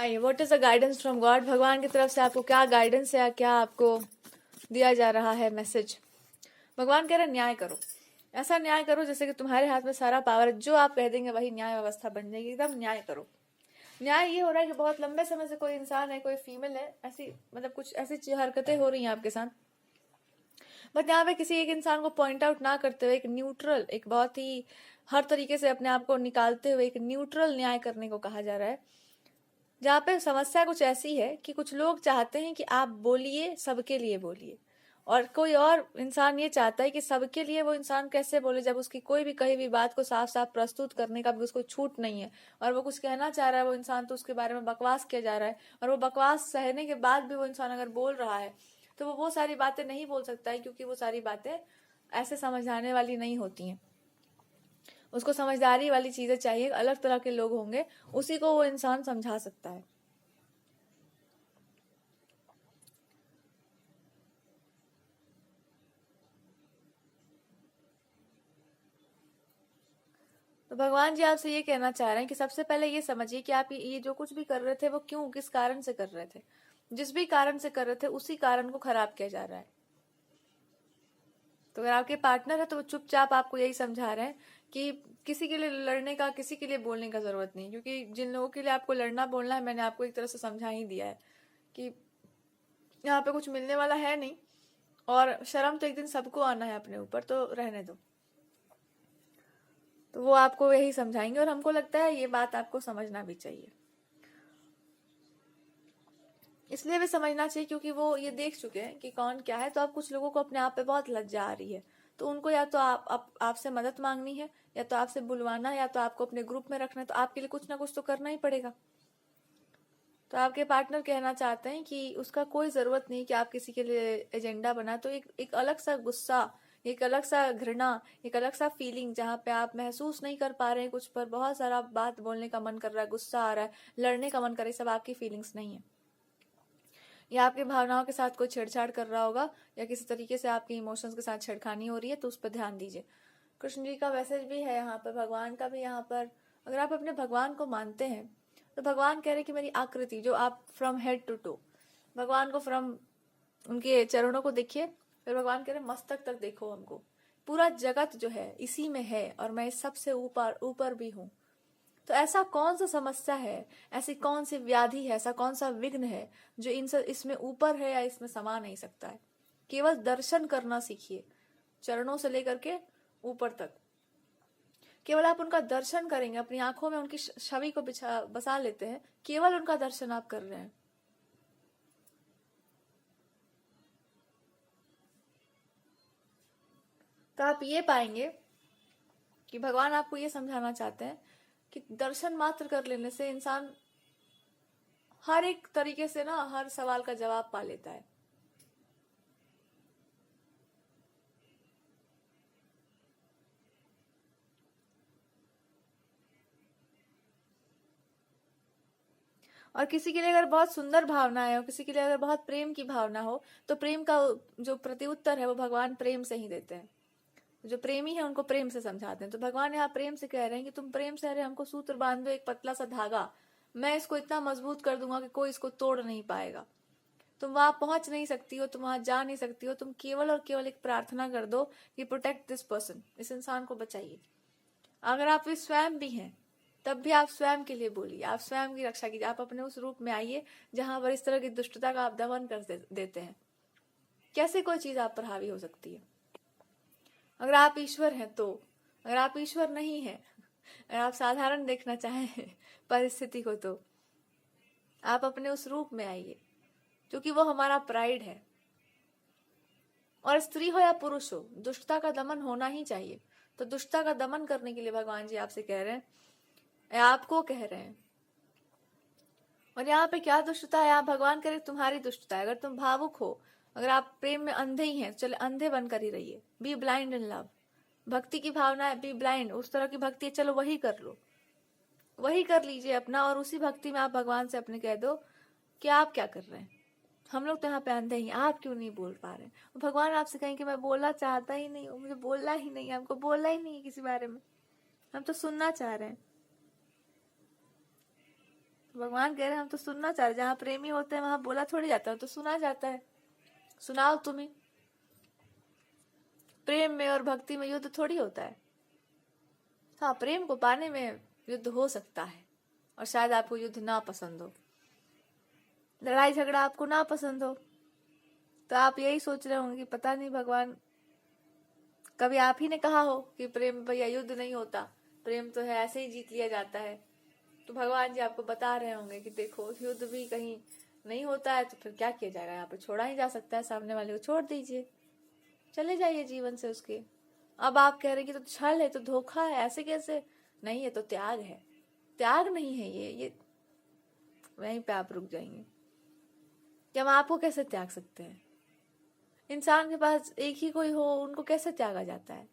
आइए, what is the guidance from God. भगवान की तरफ से आपको क्या गाइडेंस है, क्या आपको दिया जा रहा है मैसेज। भगवान कह रहे हैं न्याय करो, ऐसा न्याय करो जैसे कि तुम्हारे हाथ में सारा पावर है, जो आप कह देंगे वही न्याय व्यवस्था बन जाएगी। एकदम न्याय करो। न्याय ये हो रहा है कि बहुत लंबे समय से कोई इंसान है, कोई फीमेल है, ऐसी मतलब कुछ ऐसी हरकतें हो रही हैं आपके साथ, बट यहाँ पे किसी एक इंसान को पॉइंट आउट ना करते हुए एक न्यूट्रल, एक बहुत ही हर तरीके से अपने आप को निकालते हुए एक न्यूट्रल न्याय करने को कहा जा रहा है। जहाँ पे समस्या कुछ ऐसी है कि कुछ लोग चाहते हैं कि आप बोलिए, सबके लिए बोलिए, और कोई और इंसान ये चाहता है कि सबके लिए वो इंसान कैसे बोले जब उसकी कोई भी कही हुई बात को साफ साफ प्रस्तुत करने का भी उसको छूट नहीं है, और वो कुछ कहना चाह रहा है वो इंसान तो उसके बारे में बकवास किया जा रहा है, और वो बकवास सहने के बाद भी वो इंसान अगर बोल रहा है तो वो सारी बातें नहीं बोल सकता है, क्योंकि वो सारी बातें ऐसे समझाने वाली नहीं होती हैं। उसको समझदारी वाली चीजें चाहिए, अलग तरह के लोग होंगे, उसी को वो इंसान समझा सकता है। तो भगवान जी आपसे ये कहना चाह रहे हैं कि सबसे पहले ये समझिए कि आप ये जो कुछ भी कर रहे थे वो क्यों, किस कारण से कर रहे थे। जिस भी कारण से कर रहे थे उसी कारण को खराब किया जा रहा है। तो अगर आपके पार्टनर है तो वो चुपचाप आपको यही समझा रहे हैं कि किसी के लिए लड़ने का, किसी के लिए बोलने का जरूरत नहीं, क्योंकि जिन लोगों के लिए आपको लड़ना बोलना है मैंने आपको एक तरह से समझा ही दिया है कि यहाँ पे कुछ मिलने वाला है नहीं, और शर्म तो एक दिन सबको आना है अपने ऊपर, तो रहने दो। तो वो आपको यही समझाएंगे, और हमको लगता है ये बात आपको समझना भी चाहिए। इसलिए भी समझना चाहिए क्योंकि वो ये देख चुके हैं कि कौन क्या है। तो अब कुछ लोगों को अपने आप पे बहुत लज्जा आ रही है, तो उनको या तो आपसे मदद मांगनी है, या तो आपसे बुलवाना है, या तो आपको अपने ग्रुप में रखना है, तो आपके लिए कुछ ना कुछ तो करना ही पड़ेगा। तो आपके पार्टनर कहना चाहते हैं कि उसका कोई जरूरत नहीं कि आप किसी के लिए एजेंडा बना। तो एक अलग सा गुस्सा, एक अलग सा घृणा, एक अलग सा फीलिंग जहाँ पे आप महसूस नहीं कर पा रहे हैं कुछ, पर बहुत सारा बात बोलने का मन कर रहा है, गुस्सा आ रहा है, लड़ने का मन कर रहा है, सब आपकी फीलिंग्स नहीं है। या आपकी भावनाओं के साथ कोई छेड़छाड़ कर रहा होगा, या किसी तरीके से आपके इमोशंस के साथ छेड़खानी हो रही है, तो उस पर ध्यान दीजिए। कृष्ण जी का मैसेज भी है यहाँ पर, भगवान का भी यहाँ पर। अगर आप अपने भगवान को मानते हैं तो भगवान कह रहे कि मेरी आकृति जो आप फ्रॉम हेड टू टो, भगवान को फ्रॉम उनके चरणों को देखिए, फिर भगवान कह रहे मस्तक तक देखो हमको। पूरा जगत जो है इसी में है, और मैं इस सबसे ऊपर ऊपर भी हूँ। तो ऐसा कौन सा समस्या है, ऐसी कौन सी व्याधि है, ऐसा कौन सा विघ्न है जो इसमें ऊपर है या इसमें समा नहीं सकता है। केवल दर्शन करना सीखिए, चरणों से लेकर के ऊपर तक। केवल आप उनका दर्शन करेंगे, अपनी आंखों में उनकी छवि को बसा लेते हैं, केवल उनका दर्शन आप कर रहे हैं। तो आप ये पाएंगे कि भगवान आपको ये समझाना चाहते हैं कि दर्शन मात्र कर लेने से इंसान हर एक तरीके से ना हर सवाल का जवाब पा लेता है। और किसी के लिए अगर बहुत सुंदर भावना है, और किसी के लिए अगर बहुत प्रेम की भावना हो, तो प्रेम का जो प्रत्युत्तर है वो भगवान प्रेम से ही देते हैं। जो प्रेमी है उनको प्रेम से समझाते हैं। तो भगवान यहाँ प्रेम से कह रहे हैं कि तुम प्रेम से, अरे हमको सूत्र बांध दो, एक पतला सा धागा, मैं इसको इतना मजबूत कर दूंगा कि कोई इसको तोड़ नहीं पाएगा। तुम वहां पहुंच नहीं सकती हो, तुम वहां जा नहीं सकती हो, तुम केवल और केवल एक प्रार्थना कर दो कि प्रोटेक्ट दिस पर्सन, इस इंसान को बचाइए। अगर आप स्वयं भी हैं तब भी आप स्वयं के लिए बोलिए, आप स्वयं की रक्षा कीजिए। आप अपने उस रूप में आइए जहां पर इस तरह की दुष्टता का आप दमन कर देते हैं। कैसे कोई चीज आप पर हावी हो सकती है अगर आप ईश्वर हैं तो। अगर आप ईश्वर नहीं है, अगर आप साधारण देखना चाहें परिस्थिति को, तो आप अपने उस रूप में आइए, क्योंकि वो हमारा प्राइड है। और स्त्री हो या पुरुष हो, दुष्टता का दमन होना ही चाहिए। तो दुष्टता का दमन करने के लिए भगवान जी आपसे कह रहे हैं, आपको कह रहे हैं। और यहाँ पे क्या दुष्टता है, आप भगवान करे तुम्हारी दुष्टता है। अगर तुम भावुक हो, अगर आप प्रेम में अंधे ही हैं, चले अंधे बनकर ही रहिए। Be blind in love. भक्ति की भावना है, बी ब्लाइंड, उस तरह की भक्ति है, चलो वही कर लो, वही कर लीजिए अपना। और उसी भक्ति में आप भगवान से अपने कह दो कि आप क्या कर रहे हैं, हम लोग तो यहाँ पे अंधे ही, आप क्यों नहीं बोल पा रहे। भगवान आपसे कहें कि मैं बोलना चाहता ही नहीं हूँ, मुझे बोलना ही नहीं है, हमको बोलना ही नहीं है किसी बारे में, हम तो सुनना चाह रहे हैं। भगवान कह रहे हैं हम तो सुनना चाह रहे, जहाँ प्रेमी होते हैं वहां बोला थोड़ी जाता है, तो सुना जाता है। सुनाओ तुम्हें, प्रेम में और भक्ति में युद्ध थोड़ी होता है। हाँ, प्रेम को पाने में युद्ध हो सकता है, और शायद आपको युद्ध ना पसंद हो, लड़ाई झगड़ा आपको ना पसंद हो, तो आप यही सोच रहे होंगे कि पता नहीं भगवान, कभी आप ही ने कहा हो कि प्रेम भैया युद्ध नहीं होता, प्रेम तो है ऐसे ही जीत लिया जाता है। तो भगवान जी आपको बता रहे होंगे कि देखो युद्ध भी कहीं नहीं होता है, तो फिर क्या किया जाएगा, यहाँ पे छोड़ा ही जा सकता है, सामने वाले को छोड़ दीजिए, चले जाइए जीवन से उसके। अब आप कह रहे हैं कि तो छल है, तो धोखा है, ऐसे कैसे? नहीं, ये तो त्याग है, त्याग नहीं है ये वहीं पे आप रुक जाएंगे कि हम आपको कैसे त्याग सकते हैं। इंसान के पास एक ही कोई हो, उनको कैसे त्यागा जाता है?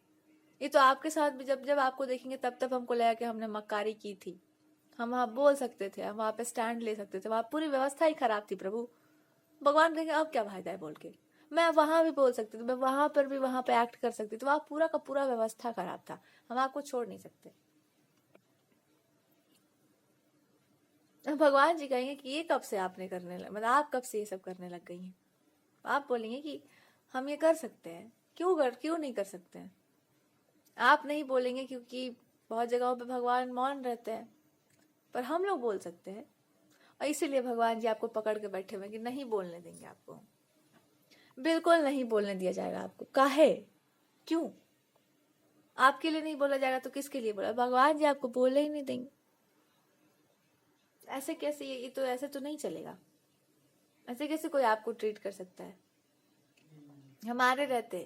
ये तो आपके साथ भी जब जब आपको देखेंगे तब तब हमको लगा कि हमने मक्कारी की थी, हम वहां बोल सकते थे, हम वहां पे स्टैंड ले सकते थे, वहां पूरी व्यवस्था ही खराब थी प्रभु। भगवान कहेंगे अब क्या फायदा है बोल के, मैं वहां भी बोल सकती थी, मैं वहां पर भी वहां पे एक्ट कर सकती थी, वहां पूरा का पूरा व्यवस्था खराब था, हम आपको छोड़ नहीं सकते। भगवान जी कहेंगे कि ये कब से आपने करने लग, मतलब आप कब से ये सब करने लग गई हैं? आप बोलेंगे कि हम ये कर सकते हैं, क्यों नहीं कर सकते हैं? आप नहीं बोलेंगे क्योंकि बहुत जगहों पे भगवान मौन रहते हैं, पर हम लोग बोल सकते हैं, और इसीलिए भगवान जी आपको पकड़ के बैठे हुए कि नहीं बोलने देंगे आपको, बिल्कुल नहीं बोलने दिया जाएगा आपको। काहे? क्यों? आपके लिए नहीं बोला जाएगा तो किसके लिए बोला? भगवान जी आपको बोलने ही नहीं देंगे। ऐसे कैसे? ये तो ऐसे तो नहीं चलेगा, ऐसे कैसे कोई आपको ट्रीट कर सकता है? हमारे रहते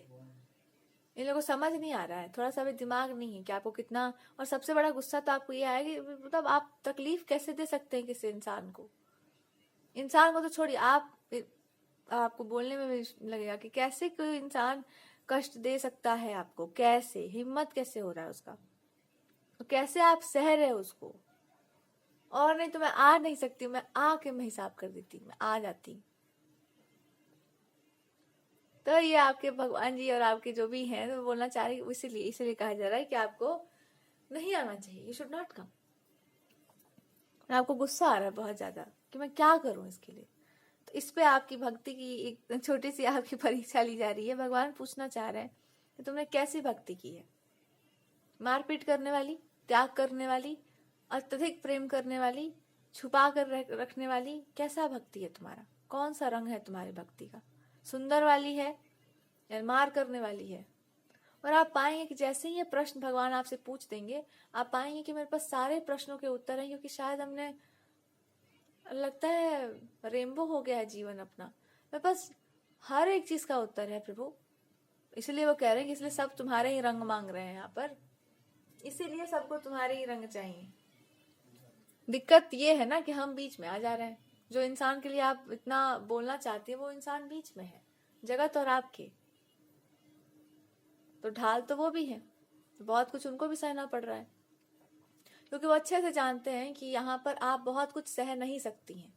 इन लोगों को समझ नहीं आ रहा है, थोड़ा सा भी दिमाग नहीं है कि आपको कितना, और सबसे बड़ा गुस्सा तो आपको ये आएगा कि मतलब आप तकलीफ कैसे दे सकते हैं किसी इंसान को तो छोड़िए, आपको बोलने में भी लगेगा कि कैसे कोई इंसान कष्ट दे सकता है आपको, कैसे हिम्मत कैसे हो रहा है उसका, तो कैसे आप सह रहे हो उसको। और नहीं तो मैं आ नहीं सकती, मैं आके मैं हिसाब कर देती, मैं आ जाती। तो ये आपके भगवान जी और आपके जो भी हैं तो बोलना चाह रहे, इसीलिए कहा जा रहा है कि आपको नहीं आना चाहिए, यू शुड नॉट कम। आपको गुस्सा आ रहा है बहुत ज्यादा कि मैं क्या करूं इसके लिए, तो इस पे आपकी भक्ति की एक छोटी सी आपकी परीक्षा ली जा रही है। भगवान पूछना चाह रहे हैं कि तुमने कैसी भक्ति की है, मारपीट करने वाली, त्याग करने वाली, अत्यधिक प्रेम करने वाली, छुपा कर रखने वाली, कैसा भक्ति है तुम्हारा, कौन सा रंग है तुम्हारी भक्ति का, सुंदर वाली है या मार करने वाली है? और आप पाएंगे कि जैसे ही ये प्रश्न भगवान आपसे पूछ देंगे, आप पाएंगे कि मेरे पास सारे प्रश्नों के उत्तर हैं, क्योंकि शायद हमने, लगता है रेनबो हो गया है जीवन अपना, मेरे पास हर एक चीज का उत्तर है प्रभु। इसलिए वो कह रहे हैं कि इसलिए सब तुम्हारे ही रंग मांग रहे हैं यहाँ पर, इसीलिए सबको तुम्हारे ही रंग चाहिए। दिक्कत ये है ना कि हम बीच में आ जा रहे हैं, जो इंसान के लिए आप इतना बोलना चाहती है वो इंसान बीच में है, जगत और आपके, तो ढाल तो वो भी है, तो बहुत कुछ उनको भी सहना पड़ रहा है, क्योंकि वो अच्छे से जानते हैं कि यहाँ पर आप बहुत कुछ सह नहीं सकती हैं,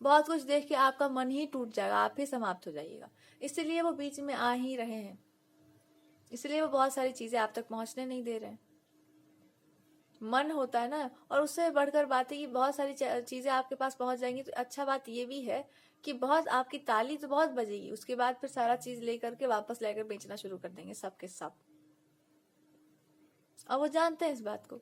बहुत कुछ देख के आपका मन ही टूट जाएगा, आप ही समाप्त हो जाइएगा, इसलिए वो बीच में आ ही रहे हैं, इसलिए वो बहुत सारी चीजें आप तक पहुंचने नहीं दे रहे हैं। मन होता है ना, और उससे बढ़कर बात है कि बहुत सारी चीजें आपके पास पहुंच जाएंगी, तो अच्छा बात ये भी है कि बहुत आपकी ताली तो बहुत बजेगी, उसके बाद फिर सारा चीज लेकर के वापस लेकर बेचना शुरू कर देंगे सब के सब, और वो जानते हैं इस बात को।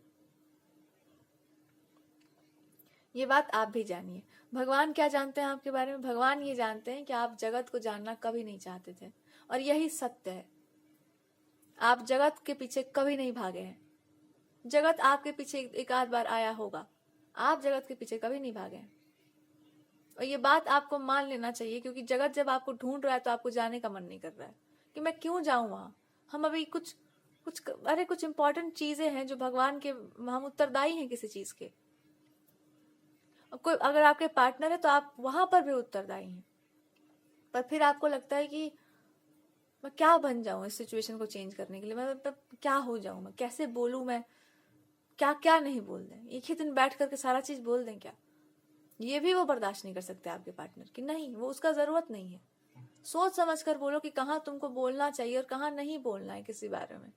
ये बात आप भी जानिए। भगवान क्या जानते हैं आपके बारे में? भगवान ये जानते हैं कि आप जगत को जानना कभी नहीं चाहते थे, और यही सत्य है, आप जगत के पीछे कभी नहीं भागे हैं, जगत आपके पीछे एक आध बार आया होगा, आप जगत के पीछे कभी नहीं भागे हैं, और ये बात आपको मान लेना चाहिए, क्योंकि जगत जब आपको ढूंढ रहा है तो आपको जाने का मन नहीं कर रहा है कि मैं क्यों जाऊं वहां, हम अभी कुछ इंपॉर्टेंट चीजें हैं जो भगवान के, हम उत्तरदायी हैं किसी चीज के, कोई अगर आपके पार्टनर है तो आप वहां पर भी उत्तरदायी हैं, पर फिर आपको लगता है कि मैं क्या बन जाऊं इस सिचुएशन को चेंज करने के लिए, मैं क्या हो जाऊं, मैं कैसे बोलूं, मैं क्या क्या नहीं बोल दें, एक ही दिन बैठ करके सारा चीज बोल दें क्या? ये भी वो बर्दाश्त नहीं कर सकते आपके पार्टनर की, नहीं वो उसका जरूरत नहीं है, सोच समझ कर बोलो कि कहाँ तुमको बोलना चाहिए और कहाँ नहीं बोलना है किसी बारे में।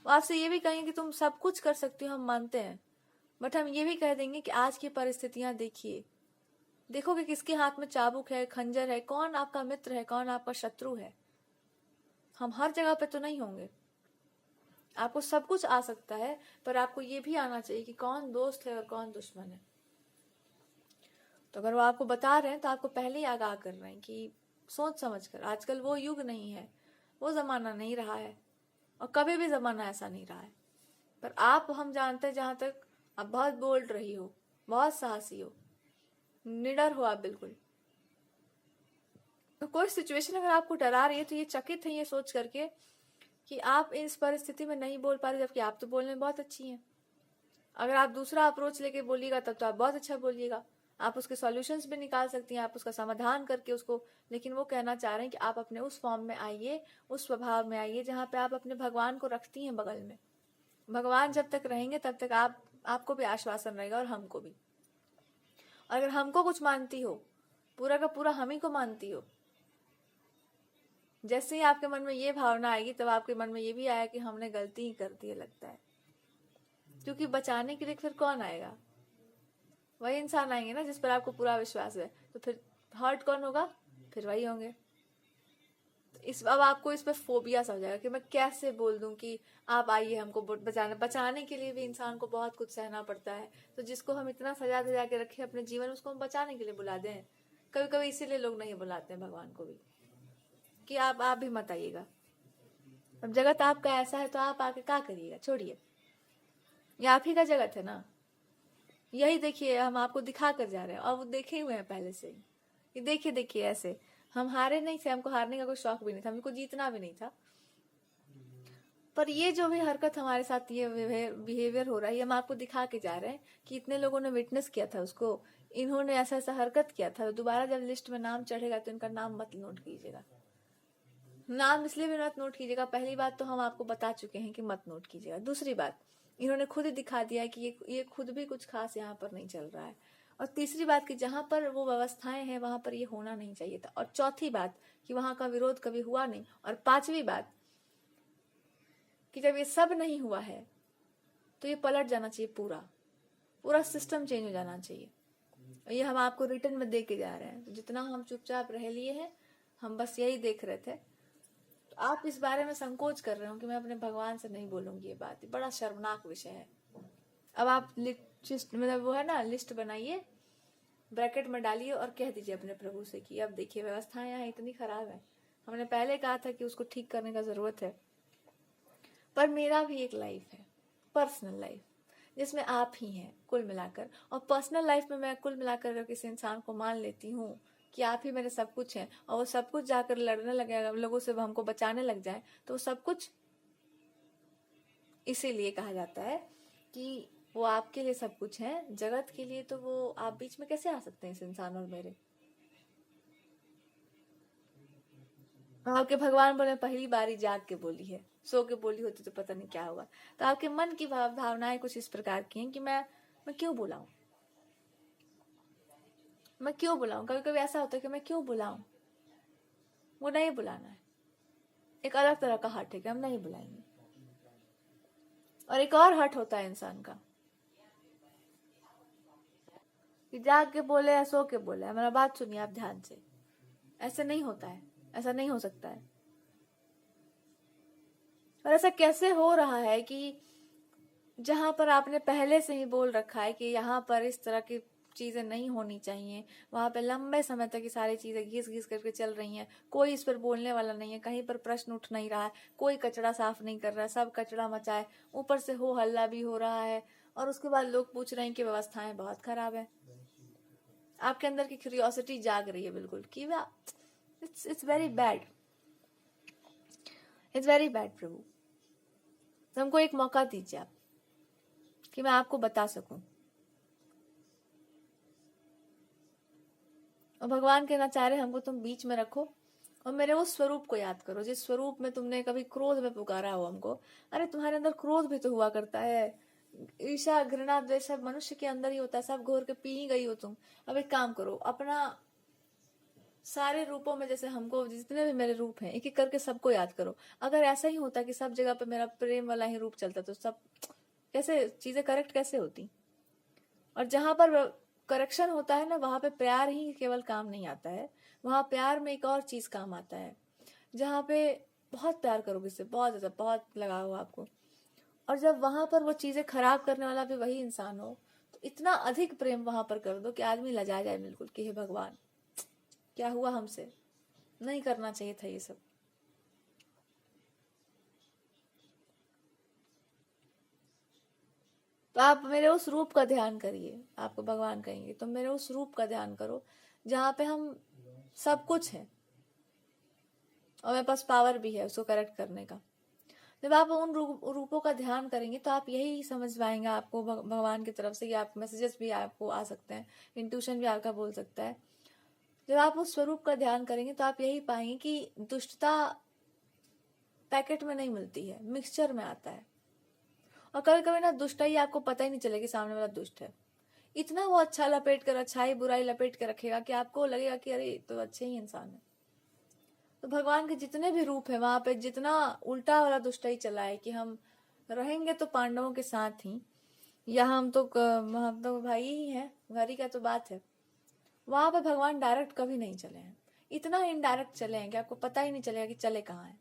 वो आपसे ये भी कहेंगे कि तुम सब कुछ कर सकती हो, हम मानते हैं, बट हम ये भी कह देंगे कि आज की परिस्थितियां देखिए, देखो कि किसके हाथ में चाबुक है, खंजर है, कौन आपका मित्र है, कौन आपका शत्रु है। हम हर जगह पे तो नहीं होंगे, आपको सब कुछ आ सकता है, पर आपको ये भी आना चाहिए कि कौन दोस्त है और कौन दुश्मन है। तो अगर वो आपको बता रहे हैं तो आपको पहले ही आगाह कर रहे हैं कि सोच समझ कर। आजकल वो युग नहीं है, वो जमाना नहीं रहा है, और कभी भी जमाना ऐसा नहीं रहा है। पर आप, हम जानते हैं, जहां तक आप बहुत बोल्ड रही हो, बहुत साहसी हो, निडर हो आप बिल्कुल। तो कोई सिचुएशन अगर आपको डरा रही है तो ये चकित है ये सोच करके कि आप इस परिस्थिति में नहीं बोल पा रहे, जबकि आप तो बोलने में बहुत अच्छी हैं। अगर आप दूसरा अप्रोच लेके बोलिएगा तब तो आप बहुत अच्छा बोलिएगा, आप उसके सॉल्यूशंस भी निकाल सकती हैं, आप उसका समाधान करके उसको। लेकिन वो कहना चाह रहे हैं कि आप अपने उस फॉर्म में आइए, उस स्वभाव में आइए जहां पे आप अपने भगवान को रखती हैं बगल में। भगवान जब तक रहेंगे तब तक आपको भी आश्वासन रहेगा और हमको भी। और अगर हमको कुछ मानती हो, पूरा का पूरा हम ही को मानती हो, जैसे ही आपके मन में ये भावना आएगी तब आपके मन में ये भी आया कि हमने गलती ही कर दी है लगता है। क्योंकि बचाने के लिए फिर कौन आएगा? वही इंसान आएंगे ना जिस पर आपको पूरा विश्वास है। तो फिर हर्ट कौन होगा? फिर वही होंगे। तो अब आपको इस पर फोबिया सा हो जाएगा कि मैं कैसे बोल दूं कि आप आइए हमको बचाने के लिए भी इंसान को बहुत कुछ सहना पड़ता है। तो जिसको हम इतना सजा धजा के रखे अपने जीवन, उसको हम बचाने के लिए बुला दें। कभी कभी इसीलिए लोग नहीं बुलाते हैं भगवान को भी, कि आप भी मत आइएगा। अब जगत आपका ऐसा है तो आप आके क्या करिएगा? छोड़िए, ये आप ही का जगत है ना। यही देखिए, हम आपको दिखा कर जा रहे हैं और वो देखे हुए हैं पहले से ही। ये देखिए देखिए, ऐसे हम हारे नहीं थे, हमको हारने का कोई शौक भी नहीं था, हमको जीतना भी नहीं था। पर ये जो भी हरकत हमारे साथ, ये बिहेवियर हो रहा है, ये हम आपको दिखा के जा रहे हैं कि इतने लोगों ने विटनेस किया था उसको, इन्होंने ऐसा ऐसा हरकत किया था। दोबारा जब लिस्ट में नाम चढ़ेगा तो इनका नाम मत नोट कीजिएगा। नाम इसलिए भी मत नोट कीजिएगा, पहली बात तो हम आपको बता चुके हैं कि मत नोट कीजिएगा। दूसरी बात, इन्होंने खुद ही दिखा दिया है कि ये खुद भी कुछ खास यहाँ पर नहीं चल रहा है। और तीसरी बात कि जहां पर वो व्यवस्थाएं हैं वहां पर ये होना नहीं चाहिए था। और चौथी बात कि वहां का विरोध कभी हुआ नहीं। और पांचवी बात कि जब ये सब नहीं हुआ है तो ये पलट जाना चाहिए, पूरा पूरा सिस्टम चेंज हो जाना चाहिए। और ये हम आपको रिटर्न में दे के जा रहे हैं। तो जितना हम चुपचाप रह लिए हैं, हम बस यही देख रहे थे। तो आप इस बारे में संकोच कर रहे हो कि मैं अपने भगवान से नहीं बोलूंगी, ये बात बड़ा शर्मनाक विषय है। अब आप मतलब वो है ना, लिस्ट बनाइए, ब्रैकेट में डालिए और कह दीजिए अपने प्रभु से कि अब देखिए व्यवस्थाएं यहाँ इतनी खराब है, हमने पहले कहा था कि उसको ठीक करने का जरूरत है, पर मेरा भी एक लाइफ है, पर्सनल लाइफ, जिसमें आप ही हैं कुल मिलाकर। और पर्सनल लाइफ में मैं कुल मिलाकर अगर किसी इंसान को मान लेती हूँ कि आप ही मेरे सब कुछ हैं, और वो सब कुछ जाकर लड़ने लगे लोगों से, हमको बचाने लग जाए, तो सब कुछ इसीलिए कहा जाता है कि वो आपके लिए सब कुछ है, जगत के लिए तो वो आप बीच में कैसे आ सकते हैं इस इंसान और मेरे? आपके भगवान बोले पहली बारी जाग के बोली है, सो के बोली होती तो पता नहीं क्या होगा। तो आपके मन की भावनाएं कुछ इस प्रकार की हैं कि मैं क्यों बुलाऊं, मैं क्यों बुलाऊं। कभी कभी ऐसा होता है कि मैं क्यों बुलाऊं, वो नहीं बुलाना है। एक अलग तरह का हट है कि हम नहीं बुलाएंगे। और एक और हट होता है इंसान का कि जाग के बोले या सो के बोले। मेरा बात सुनिए आप ध्यान से, ऐसे नहीं होता है, ऐसा नहीं हो सकता है। और ऐसा कैसे हो रहा है कि जहां पर आपने पहले से ही बोल रखा है कि यहाँ पर इस तरह की चीजें नहीं होनी चाहिए, वहां पे लंबे समय तक ये सारी चीजें घिस घिस करके चल रही हैं, कोई इस पर बोलने वाला नहीं है, कहीं पर प्रश्न उठ नहीं रहा है, कोई कचरा साफ नहीं कर रहा है, सब कचरा मचाए, ऊपर से हो हल्ला भी हो रहा है, और उसके बाद लोग पूछ रहे हैं कि व्यवस्थाएं बहुत खराब है। आपके अंदर की क्यूरियोसिटी जाग रही है बिल्कुल कि it's very bad, it's very bad प्रभु। तो हमको एक मौका दीजिए आप कि मैं आपको बता सकूं। और भगवान कहना चाह रहे हमको तुम बीच में रखो और मेरे उस स्वरूप को याद करो जिस स्वरूप में तुमने कभी क्रोध में पुकारा हो हमको। अरे तुम्हारे अंदर क्रोध भी तो हुआ करता है, ईर्ष्या घृणा द्वेष सब मनुष्य के अंदर ही होता है, सब घोर के पी ही गई हो तुम। अब एक काम करो, अपना सारे रूपों में, जैसे हमको जितने भी मेरे रूप हैं एक एक करके सबको याद करो। अगर ऐसा ही होता कि सब जगह पे मेरा प्रेम वाला ही रूप चलता तो सब कैसे चीजें करेक्ट कैसे होती? और जहां पर करेक्शन होता है ना, वहां पे प्यार ही केवल काम नहीं आता है, वहां प्यार में एक और चीज काम आता है। जहाँ पे बहुत प्यार करोगे इससे, बहुत ज्यादा, बहुत लगाव हो आपको, और जब वहां पर वो चीजें खराब करने वाला भी वही इंसान हो, तो इतना अधिक प्रेम वहां पर कर दो कि आदमी लजा जाए बिल्कुल कि हे भगवान, क्या हुआ हमसे, नहीं करना चाहिए था ये सब। तो आप मेरे उस रूप का ध्यान करिए, आपको भगवान कहेंगे तो मेरे उस रूप का ध्यान करो जहाँ पे हम सब कुछ है और मेरे पास पावर भी है उसको करेक्ट करने का। जब आप उन रूपों का ध्यान करेंगे तो आप यही समझ पाएंगे, आपको भगवान की तरफ से, कि आप मैसेजेस भी आपको आ सकते हैं, इंट्यूशन भी आपका बोल सकता है। जब आप उस स्वरूप का ध्यान करेंगे तो आप यही पाएंगे कि दुष्टता पैकेट में नहीं मिलती है, मिक्सचर में आता है। और कभी कभी ना दुष्टाई आपको पता ही नहीं चलेगी सामने वाला दुष्ट है, इतना वो अच्छा लपेट कर, अच्छाई बुराई लपेट के रखेगा कि आपको लगेगा कि अरे तो अच्छे ही इंसान है। तो भगवान के जितने भी रूप है वहां पे जितना उल्टा वाला दुष्टाई चला है कि हम रहेंगे तो पांडवों के साथ ही, या हम तो भाई ही हैं, घर ही का तो बात है, वहां पे भगवान डायरेक्ट कभी नहीं चले हैं, इतना इनडायरेक्ट चले हैं कि आपको पता ही नहीं चलेगा कि चले कहाँ हैं।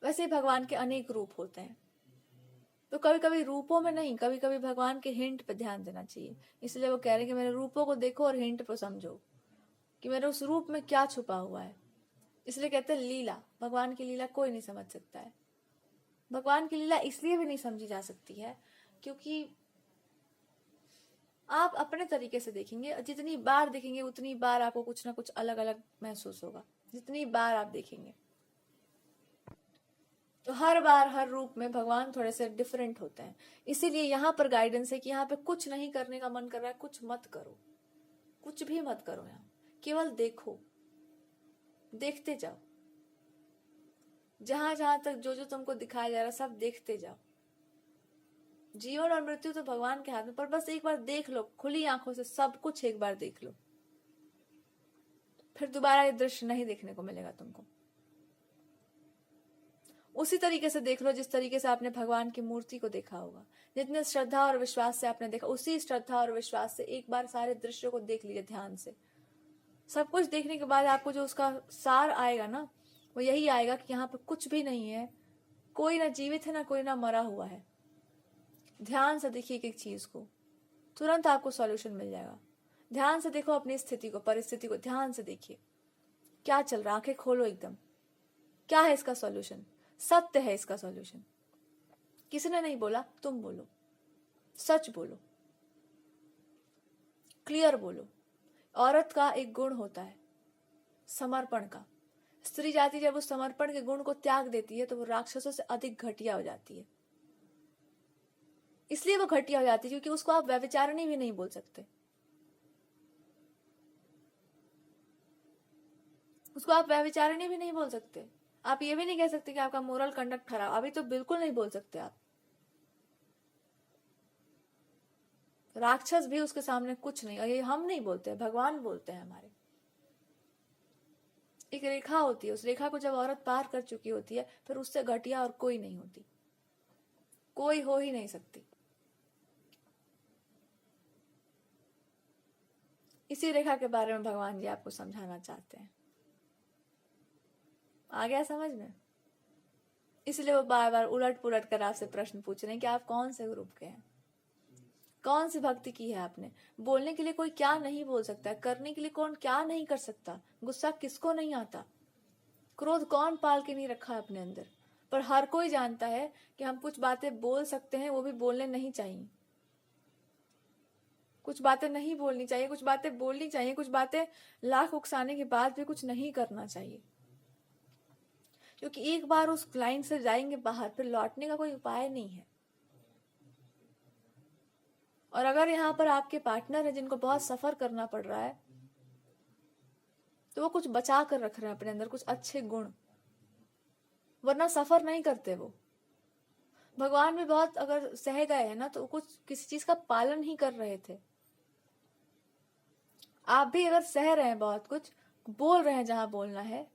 वैसे ही भगवान के अनेक रूप होते हैं, तो कभी कभी रूपों में नहीं, कभी कभी भगवान के हिंट पे ध्यान देना चाहिए। इसलिए वो कह रहे हैं कि मेरे रूपों को देखो और हिंट पे समझो कि मेरे उस रूप में क्या छुपा हुआ है। इसलिए कहते हैं लीला, भगवान की लीला कोई नहीं समझ सकता है। भगवान की लीला इसलिए भी नहीं समझी जा सकती है क्योंकि आप अपने तरीके से देखेंगे, जितनी बार देखेंगे उतनी बार आपको कुछ ना कुछ अलग अलग महसूस होगा, जितनी बार आप देखेंगे। तो हर बार हर रूप में भगवान थोड़े से डिफरेंट होते हैं। इसीलिए यहाँ पर गाइडेंस है कि यहाँ पे कुछ नहीं करने का मन कर रहा है, कुछ मत करो, कुछ भी मत करो, यहाँ केवल देखो, देखते जाओ, जहां जहां तक जो जो तुमको दिखाया जा रहा है सब देखते जाओ। जीवन और मृत्यु तो भगवान के हाथ में, पर बस एक बार देख लो खुली आंखों से, सब कुछ एक बार देख लो, फिर दोबारा ये दृश्य नहीं देखने को मिलेगा तुमको। उसी तरीके से देख लो जिस तरीके से आपने भगवान की मूर्ति को देखा होगा, जितने श्रद्धा और विश्वास से आपने देखा, उसी श्रद्धा और विश्वास से एक बार सारे दृश्यों को देख लीजिए ध्यान से। सब कुछ देखने के बाद आपको जो उसका सार आएगा ना, वो यही आएगा कि यहाँ पे कुछ भी नहीं है, कोई ना जीवित है ना कोई ना मरा हुआ है। ध्यान से देखिए एक एक चीज को, तुरंत आपको सॉल्यूशन मिल जाएगा। ध्यान से देखो अपनी स्थिति को, परिस्थिति को ध्यान से देखिए, क्या चल रहा, आंखें खोलो एकदम, क्या है इसका सॉल्यूशन, सत्य है इसका सॉल्यूशन। किसी ने नहीं बोला, तुम बोलो, सच बोलो, क्लियर बोलो। औरत का एक गुण होता है समर्पण का। स्त्री जाति जब उस समर्पण के गुण को त्याग देती है तो वो राक्षसों से अधिक घटिया हो जाती है। इसलिए वो घटिया हो जाती है क्योंकि उसको आप व्यभिचारिणी भी नहीं बोल सकते, उसको आप व्यभिचारिणी भी नहीं बोल सकते। आप ये भी नहीं कह सकते कि आपका मोरल कंडक्ट खराब, अभी तो बिल्कुल नहीं बोल सकते आप। राक्षस भी उसके सामने कुछ नहीं, और ये हम नहीं बोलते, भगवान बोलते हैं हमारे। एक रेखा होती है, उस रेखा को जब औरत पार कर चुकी होती है फिर उससे घटिया और कोई नहीं होती, कोई हो ही नहीं सकती। इसी रेखा के बारे में भगवान जी आपको समझाना चाहते हैं। आ गया समझ में? इसलिए वो बार बार उलट पुलट कर आपसे प्रश्न पूछ रहे हैं कि आप कौन से ग्रुप के हैं, कौन सी भक्ति की है आपने। बोलने के लिए कोई क्या नहीं बोल सकता, करने के लिए कौन क्या नहीं कर सकता, गुस्सा किसको नहीं आता, क्रोध कौन पाल के नहीं रखा अपने अंदर। पर हर कोई जानता है कि हम कुछ बातें बोल सकते हैं, वो भी बोलने नहीं चाहिए, कुछ बातें नहीं बोलनी चाहिए, कुछ बातें बोलनी चाहिए, कुछ बातें लाख उकसाने के बाद भी कुछ नहीं करना चाहिए। क्योंकि एक बार उस लाइन से जाएंगे बाहर, फिर लौटने का कोई उपाय नहीं है। और अगर यहाँ पर आपके पार्टनर है जिनको बहुत सफर करना पड़ रहा है, तो वो कुछ बचा कर रख रहे हैं अपने अंदर, कुछ अच्छे गुण, वरना सफर नहीं करते वो। भगवान भी बहुत अगर सह गए हैं ना तो कुछ किसी चीज का पालन ही कर रहे थे। आप भी अगर सह रहे हैं, बहुत कुछ बोल रहे हैं जहां बोलना है,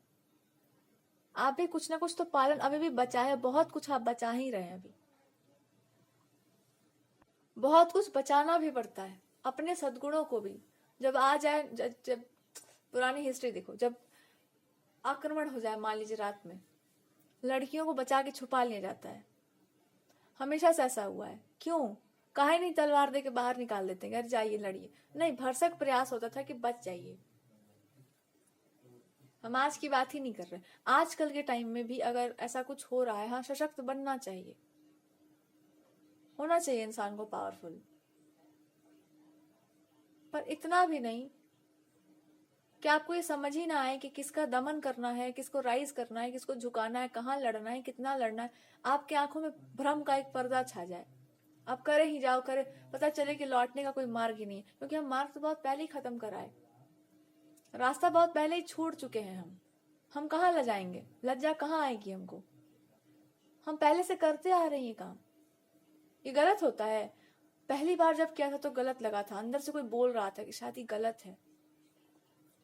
आप भी कुछ ना कुछ तो पालन अभी भी बचा है, बहुत कुछ आप बचा ही रहे हैं अभी। बहुत कुछ बचाना भी पड़ता है, अपने सद्गुणों को भी। जब आ जाए, जब पुरानी हिस्ट्री देखो, जब आक्रमण हो जाए मान लीजिए रात में, लड़कियों को बचा के छुपा लिया जाता है। हमेशा से ऐसा हुआ है। क्यों? काहे नहीं तलवार दे के बाहर निकाल देते हैं, घर जाइए लड़िए? नहीं, भरसक प्रयास होता था कि बच जाइए। हम आज की बात ही नहीं कर रहे। आजकल के टाइम में भी अगर ऐसा कुछ हो रहा है, हाँ, सशक्त बनना चाहिए, होना चाहिए इंसान को पावरफुल, पर इतना भी नहीं कि आपको ये समझ ही ना आए कि किसका दमन करना है, किसको राइज करना है, किसको झुकाना है, कहाँ लड़ना है, कितना लड़ना है। आपके आंखों में भ्रम का एक पर्दा छा जाए, आप करे ही जाओ, करे, पता चले कि लौटने का कोई मार्ग ही नहीं है, क्योंकि हम मार्ग तो बहुत पहले ही खत्म कराए, रास्ता बहुत पहले ही छोड़ चुके हैं। हम कहाँ ल जाएंगे? लज्जा कहाँ आएगी हमको? हम पहले से करते आ रहे हैं काम। ये गलत होता है। पहली बार जब किया था तो गलत लगा था, अंदर से कोई बोल रहा था कि शायद ये गलत है,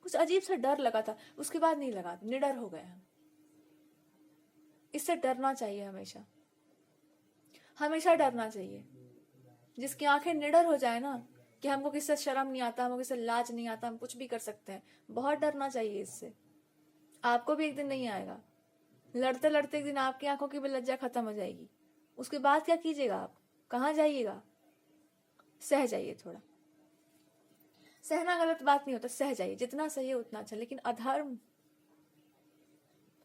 कुछ अजीब सा डर लगा था। उसके बाद नहीं लगा, निडर हो गए हम। इससे डरना चाहिए, हमेशा हमेशा डरना चाहिए। जिसकी आंखें निडर हो जाए ना, कि हमको किससे शर्म नहीं आता, हमको किससे लाज नहीं आता, हम कुछ भी कर सकते हैं, बहुत डरना चाहिए इससे। आपको भी एक दिन नहीं आएगा, लड़ते लड़ते एक दिन आपकी आंखों की भी लज्जा खत्म हो जाएगी। उसके बाद क्या कीजिएगा आप? कहाँ जाइएगा? सह जाइए थोड़ा। सहना गलत बात नहीं होता, सह जाइए, जितना सही है उतना अच्छा। लेकिन अधर्म,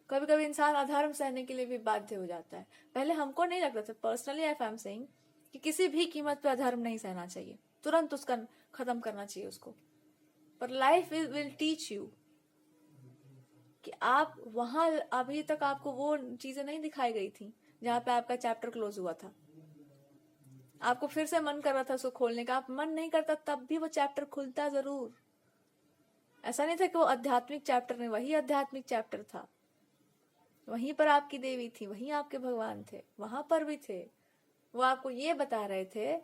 कभी कभी इंसान अधर्म सहने के लिए भी बाध्य हो जाता है। पहले हमको नहीं लगता था, पर्सनली आई एम सेइंग, कि किसी भी कीमत पे अधर्म नहीं सहना चाहिए, तुरंत उसका खत्म करना चाहिए उसको। पर लाइफ विल टीच यू कि आप वहां, अभी तक आपको वो चीजें नहीं दिखाई गई थी जहां पे आपका चैप्टर क्लोज हुआ था। आपको फिर से मन कर रहा था उसको खोलने का, आप मन नहीं करता तब भी वो चैप्टर खुलता जरूर। ऐसा नहीं था कि वो आध्यात्मिक चैप्टर नहीं, वही आध्यात्मिक चैप्टर था। वहीं पर आपकी देवी थी, वहीं आपके भगवान थे, वहां पर भी थे। वो आपको ये बता रहे थे,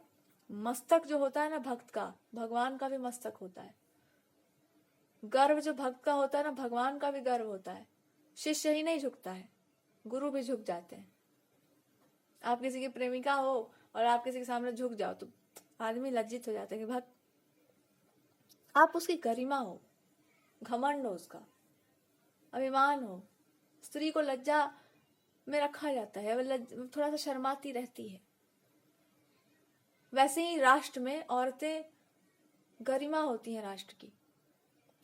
मस्तक जो होता है ना भक्त का, भगवान का भी मस्तक होता है। गर्व जो भक्त का होता है ना, भगवान का भी गर्व होता है। शिष्य ही नहीं झुकता है, गुरु भी झुक जाते हैं। आप किसी की प्रेमिका हो और आप किसी के सामने झुक जाओ तो आदमी लज्जित हो जाता है कि भक्त, आप उसकी गरिमा हो, घमंड हो, उसका अभिमान हो। स्त्री को लज्जा में रखा जाता है, वह थोड़ा सा शर्माती रहती है। वैसे ही राष्ट्र में औरतें गरिमा होती हैं, राष्ट्र की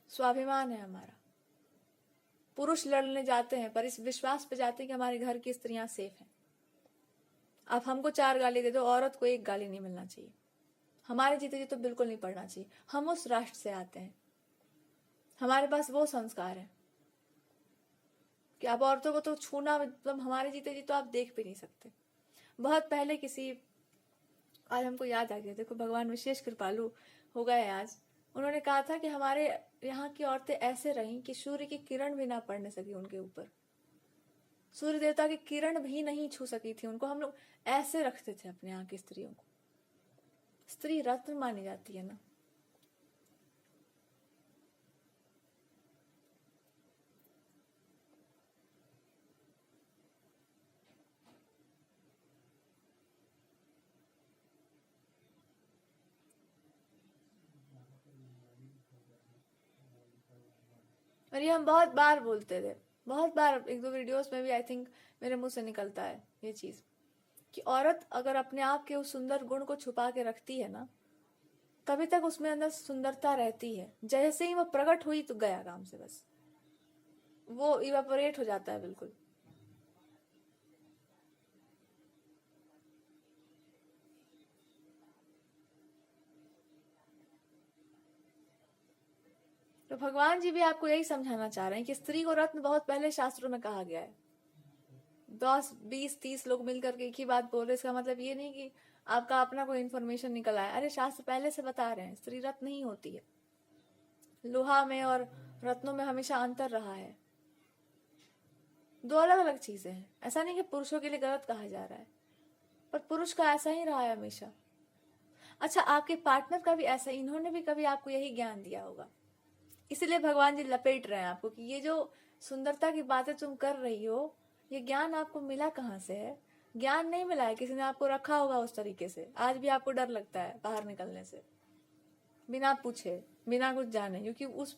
स्वाभिमान है हमारा। पुरुष लड़ने जाते हैं पर इस विश्वास पे जाते हैं कि हमारे घर की स्त्रियां सेफ हैं। आप हमको 4 गाली दे दो, औरत को 1 गाली नहीं मिलना चाहिए। हमारे जीते जी तो बिल्कुल नहीं पढ़ना चाहिए। हम उस राष्ट्र से आते हैं, हमारे पास वो संस्कार है कि आप औरतों को तो छूना, मतलब हमारे जीते जी तो आप देख भी नहीं सकते। बहुत पहले किसी, आज हमको याद आ गया, देखो भगवान विशेष कृपालु हो गए आज। उन्होंने कहा था कि हमारे यहाँ की औरतें ऐसे रहीं कि सूर्य की किरण भी ना पड़ने सकी उनके ऊपर, सूर्य देवता की किरण भी नहीं छू सकी थी उनको। हम लोग ऐसे रखते थे अपने यहाँ की स्त्रियों को। स्त्री रत्न मानी जाती है ना। और ये हम बहुत बार बोलते थे, बहुत बार, 1-2 वीडियोस में भी आई थिंक मेरे मुंह से निकलता है ये चीज, कि औरत अगर अपने आप के उस सुंदर गुण को छुपा के रखती है ना, तभी तक उसमें अंदर सुंदरता रहती है। जैसे ही वो प्रकट हुई तो गया काम से, बस वो इवेपोरेट हो जाता है बिल्कुल। तो भगवान जी भी आपको यही समझाना चाह रहे हैं कि स्त्री को रत्न बहुत पहले शास्त्रों में कहा गया है। 10, 20, 30 लोग मिलकर के एक ही बात बोल रहे, इसका मतलब ये नहीं कि आपका अपना कोई इन्फॉर्मेशन निकल आया। अरे शास्त्र पहले से बता रहे हैं, स्त्री रत्न नहीं होती है। लोहा में और रत्नों में हमेशा अंतर रहा है, 2 अलग अलग चीजें हैं। ऐसा नहीं कि पुरुषों के लिए गलत कहा जा रहा है, पर पुरुष का ऐसा ही रहा है हमेशा। अच्छा, आपके पार्टनर का भी ऐसा, इन्होंने भी कभी आपको यही ज्ञान दिया होगा, इसलिए भगवान जी लपेट रहे हैं आपको कि ये जो सुंदरता की बातें तुम कर रही हो, ये ज्ञान आपको मिला कहाँ से है? ज्ञान नहीं मिला है, किसी ने आपको रखा होगा उस तरीके से। आज भी आपको डर लगता है बाहर निकलने से, बिना पूछे, बिना कुछ जाने, क्योंकि उस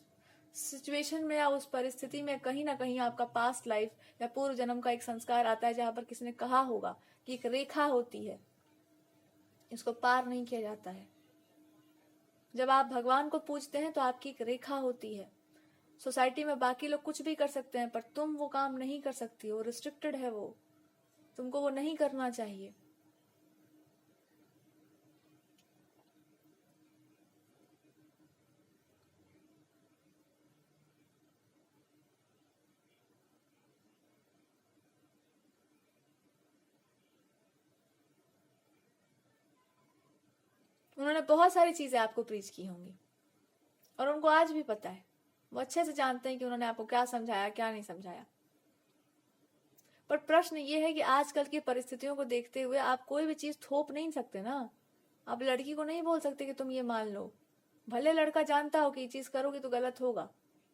सिचुएशन में या उस परिस्थिति में कहीं ना कहीं आपका पास्ट लाइफ या पूर्व जन्म का एक संस्कार आता है, जहां पर किसी ने कहा होगा कि एक रेखा होती है, इसको पार नहीं किया जाता है। जब आप भगवान को पूजते हैं तो आपकी एक रेखा होती है। सोसाइटी में बाकी लोग कुछ भी कर सकते हैं, पर तुम वो काम नहीं कर सकती हो, रिस्ट्रिक्टेड है वो, तुमको वो नहीं करना चाहिए। उन्होंने बहुत सारी चीजें आपको प्रीच की होंगी और उनको आज भी पता है, वो अच्छे से जानते हैं कि उन्होंने आपको क्या समझाया, क्या नहीं समझाया। पर प्रश्न ये है कि आजकल की परिस्थितियों को देखते हुए आप कोई भी चीज थोप नहीं सकते ना। आप लड़की को नहीं बोल सकते कि तुम ये मान लो, भले लड़का जानता हो कि ये चीज करोगे तो गलत होगा,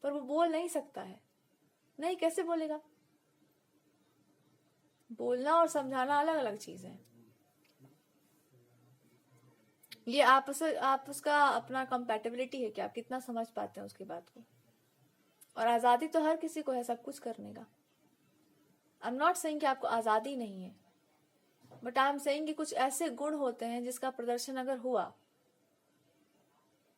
पर वो बोल नहीं सकता है। नहीं, कैसे बोलेगा? बोलना और समझाना अलग अलग चीज है। ये आप उसका अपना कंपैटिबिलिटी है कि आप कितना समझ पाते हैं उसकी बात को। और आजादी तो हर किसी को है सब कुछ करने का। आई एम नॉट सेइंग कि आपको आजादी नहीं है, बट आई एम सेइंग कि कुछ ऐसे गुण होते हैं जिसका प्रदर्शन अगर हुआ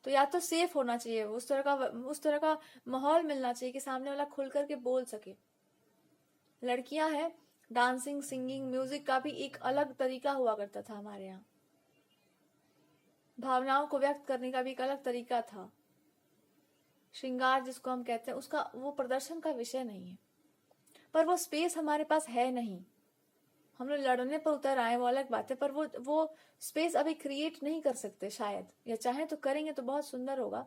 तो या तो सेफ होना चाहिए, उस तरह का माहौल मिलना चाहिए कि सामने वाला खुल करके बोल सके। लड़कियां हैं, डांसिंग, सिंगिंग, म्यूजिक का भी एक अलग तरीका हुआ करता था हमारे यहाँ। भावनाओं को व्यक्त करने का भी एक अलग तरीका था। श्रृंगार जिसको हम कहते हैं, उसका वो प्रदर्शन का विषय नहीं है, पर वो स्पेस हमारे पास है नहीं। हम लोग लड़ने पर उतर आए, वो अलग बात है, पर वो स्पेस अभी क्रिएट नहीं कर सकते शायद, या चाहे तो करेंगे तो बहुत सुंदर होगा।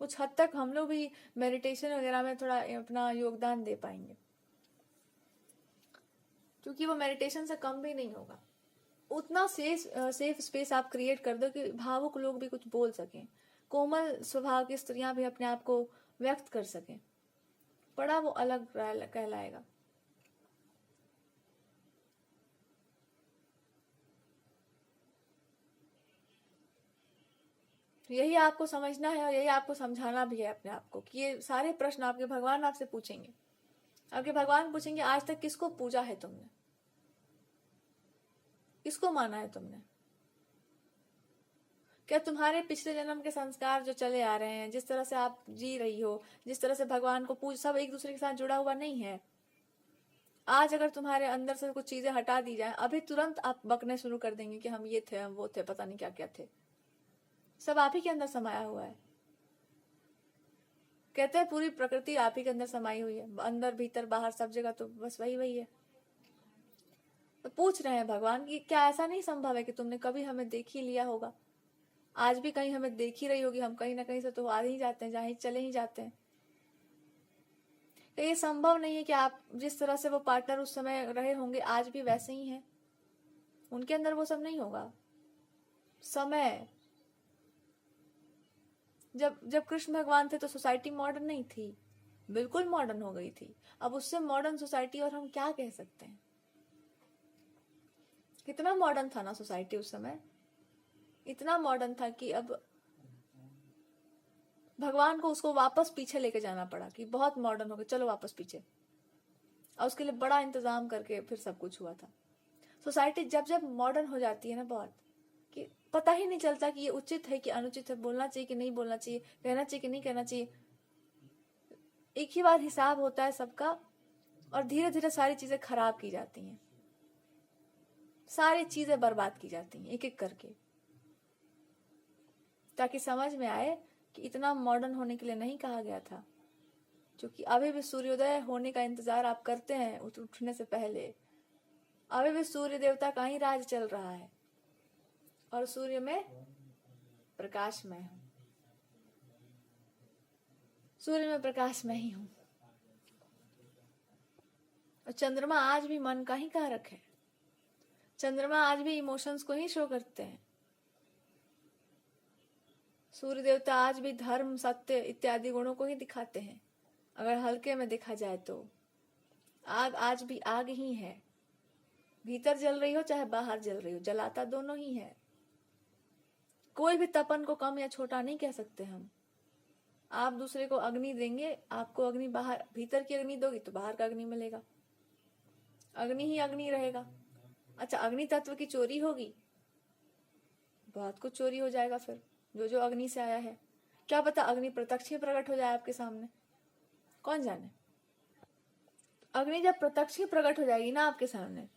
कुछ हद तक हम लोग भी मेडिटेशन वगैरह में थोड़ा अपना योगदान दे पाएंगे, क्योंकि वो मेडिटेशन से कम भी नहीं होगा। उतना सेफ स्पेस आप क्रिएट कर दो कि भावुक लोग भी कुछ बोल सकें, कोमल स्वभाव की स्त्रियां भी अपने आप को व्यक्त कर सकें, बड़ा वो अलग कहलाएगा। यही आपको समझना है और यही आपको समझाना भी है अपने आप को कि ये सारे प्रश्न आपके भगवान आपसे पूछेंगे। आपके भगवान पूछेंगे, आज तक किसको पूजा है तुमने, किसको माना है तुमने? क्या तुम्हारे पिछले जन्म के संस्कार जो चले आ रहे हैं, जिस तरह से आप जी रही हो, जिस तरह से भगवान को पूज, सब एक दूसरे के साथ जुड़ा हुआ नहीं है? आज अगर तुम्हारे अंदर से कुछ चीजें हटा दी जाए, अभी तुरंत आप बकने शुरू कर देंगे कि हम ये थे, हम वो थे, पता नहीं क्या क्या थे। सब आप ही के अंदर समाया हुआ है। कहते हैं पूरी प्रकृति आप ही के अंदर समाई हुई है, अंदर भीतर बाहर सब जगह तो बस वही वही है। तो पूछ रहे हैं भगवान कि क्या ऐसा नहीं संभव है कि तुमने कभी हमें देख ही लिया होगा? आज भी कहीं हमें देख ही रही होगी, हम कहीं ना कहीं से तो आ ही जाते हैं, जहां चले ही जाते हैं। तो ये संभव नहीं है कि आप जिस तरह से वो पार्टनर उस समय रहे होंगे आज भी वैसे ही हैं? उनके अंदर वो सब नहीं होगा। समय, जब कृष्ण भगवान थे तो सोसाइटी मॉडर्न नहीं थी, बिल्कुल मॉडर्न हो गई थी। अब उससे मॉडर्न सोसाइटी और हम क्या कह सकते हैं? कितना मॉडर्न था ना सोसाइटी उस समय, इतना मॉडर्न था कि अब भगवान को उसको वापस पीछे लेके जाना पड़ा कि बहुत मॉडर्न हो गए, चलो वापस पीछे। और उसके लिए बड़ा इंतजाम करके फिर सब कुछ हुआ था। सोसाइटी जब जब मॉडर्न हो जाती है ना, बहुत कि पता ही नहीं चलता कि ये उचित है कि अनुचित है, बोलना चाहिए कि नहीं बोलना चाहिए, कहना चाहिए कि नहीं कहना चाहिए। एक ही बार हिसाब होता है सबका, और धीरे धीरे सारी चीजें खराब की जाती हैं, सारी चीजें बर्बाद की जाती हैं एक एक करके, ताकि समझ में आए कि इतना मॉडर्न होने के लिए नहीं कहा गया था। क्योंकि अभी भी सूर्योदय होने का इंतजार आप करते हैं उठने से पहले। अभी भी सूर्य देवता का ही राज चल रहा है और सूर्य में प्रकाश मैं हूं, सूर्य में प्रकाश मैं ही हूं। और चंद्रमा आज भी मन का ही कारक है। चंद्रमा आज भी इमोशंस को ही शो करते हैं। सूर्य देवता आज भी धर्म, सत्य इत्यादि गुणों को ही दिखाते हैं। अगर हल्के में देखा जाए तो आग आज भी आग ही है, भीतर जल रही हो चाहे बाहर जल रही हो, जलाता दोनों ही है। कोई भी तपन को कम या छोटा नहीं कह सकते हम। आप दूसरे को अग्नि देंगे, आपको अग्नि बाहर, भीतर की अग्नि दोगी तो बाहर का अग्नि मिलेगा, अग्नि ही अग्नि रहेगा। अच्छा, अग्नि तत्व की चोरी होगी, बहुत कुछ चोरी हो जाएगा फिर, जो अग्नि से आया है। क्या पता अग्नि प्रत्यक्ष ही प्रकट हो जाए आपके सामने, कौन जाने। अग्नि जब प्रत्यक्ष ही प्रकट हो जाएगी ना आपके सामने,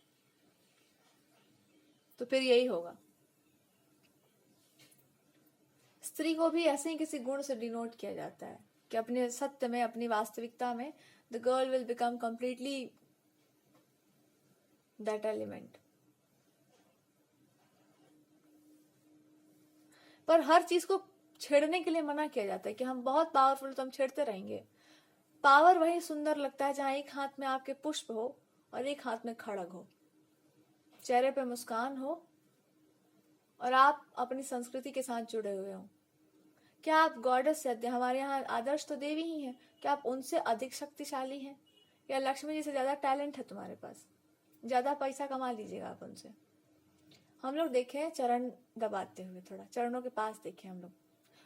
तो फिर यही होगा। स्त्री को भी ऐसे ही किसी गुण से डिनोट किया जाता है कि अपने सत्य में, अपनी वास्तविकता में, the girl will become completely that element. पर हर चीज को छेड़ने के लिए मना किया जाता है कि हम बहुत पावरफुल, तो हम छेड़ते रहेंगे। पावर वही सुंदर लगता है जहां एक हाथ में आपके पुष्प हो और एक हाथ में खड़ग हो, चेहरे पे मुस्कान हो और आप अपनी संस्कृति के साथ जुड़े हुए हो। क्या आप गॉडेस से, हमारे यहाँ आदर्श तो देवी ही हैं, क्या आप उनसे अधिक शक्तिशाली हैं? या लक्ष्मी जी से ज्यादा टैलेंट है तुम्हारे पास, ज्यादा पैसा कमा लीजिएगा आप उनसे। हम लोग देखे हैं चरण दबाते हुए, थोड़ा चरणों के पास देखे हम लोग,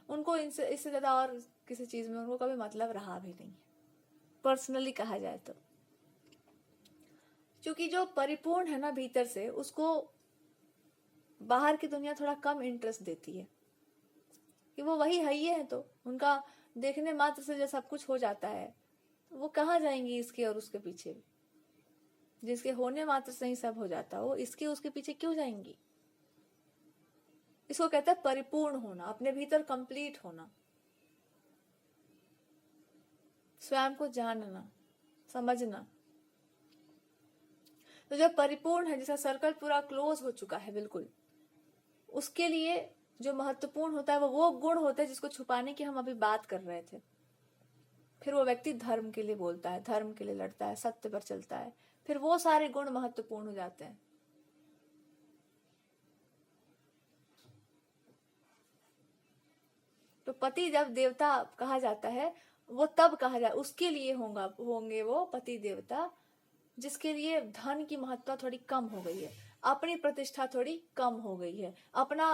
उनको इससे ज्यादा और किसी चीज में उनको कभी मतलब रहा भी नहीं है, पर्सनली कहा जाए तो। क्योंकि जो परिपूर्ण है ना भीतर से, उसको बाहर की दुनिया थोड़ा कम इंटरेस्ट देती है कि वो वही है ही है, तो उनका देखने मात्र से जो सब कुछ हो जाता है, तो वो कहाँ जाएंगी इसके और उसके पीछे। जिसके होने मात्र से ही सब हो जाता है, वो इसके उसके पीछे क्यों जाएंगी? इसको कहते हैं परिपूर्ण होना, अपने भीतर कंप्लीट होना, स्वयं को जानना, समझना। तो जब परिपूर्ण है, जैसा सर्कल पूरा क्लोज हो चुका है बिल्कुल, उसके लिए जो महत्वपूर्ण होता है वो गुण होता है जिसको छुपाने की हम अभी बात कर रहे थे। फिर वो व्यक्ति धर्म के लिए बोलता है, धर्म के लिए लड़ता है, सत्य पर चलता है, फिर वो सारे गुण महत्वपूर्ण हो जाते हैं। तो पति जब देवता कहा जाता है, वो तब कहा जाए, उसके लिए होंगे वो पति देवता जिसके लिए धन की महत्ता थोड़ी कम हो गई है, अपनी प्रतिष्ठा थोड़ी कम हो गई है, अपना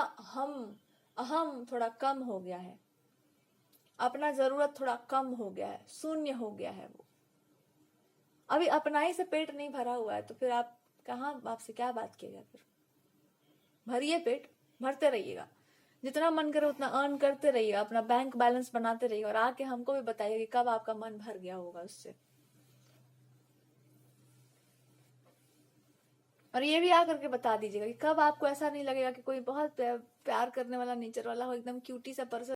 अहम थोड़ा कम हो गया है, अपना जरूरत थोड़ा कम हो गया है, शून्य हो गया है। वो अभी अपना ही से पेट नहीं भरा हुआ है, तो फिर आप कहाँ, आपसे क्या बात किएगा? फिर भरिए पेट, भरते रहिएगा, जितना मन करे उतना अर्न करते रहिएगा, अपना बैंक बैलेंस बनाते रहिएगा, और आके हमको भी बताइए कि कब आपका मन भर गया होगा उससे। और ये भी आकर के बता दीजिएगा कि कब आपको ऐसा नहीं लगेगा कि कोई बहुत प्यार करने वाला, नेचर वाला हो, एकदम क्यूटी सा पर्सन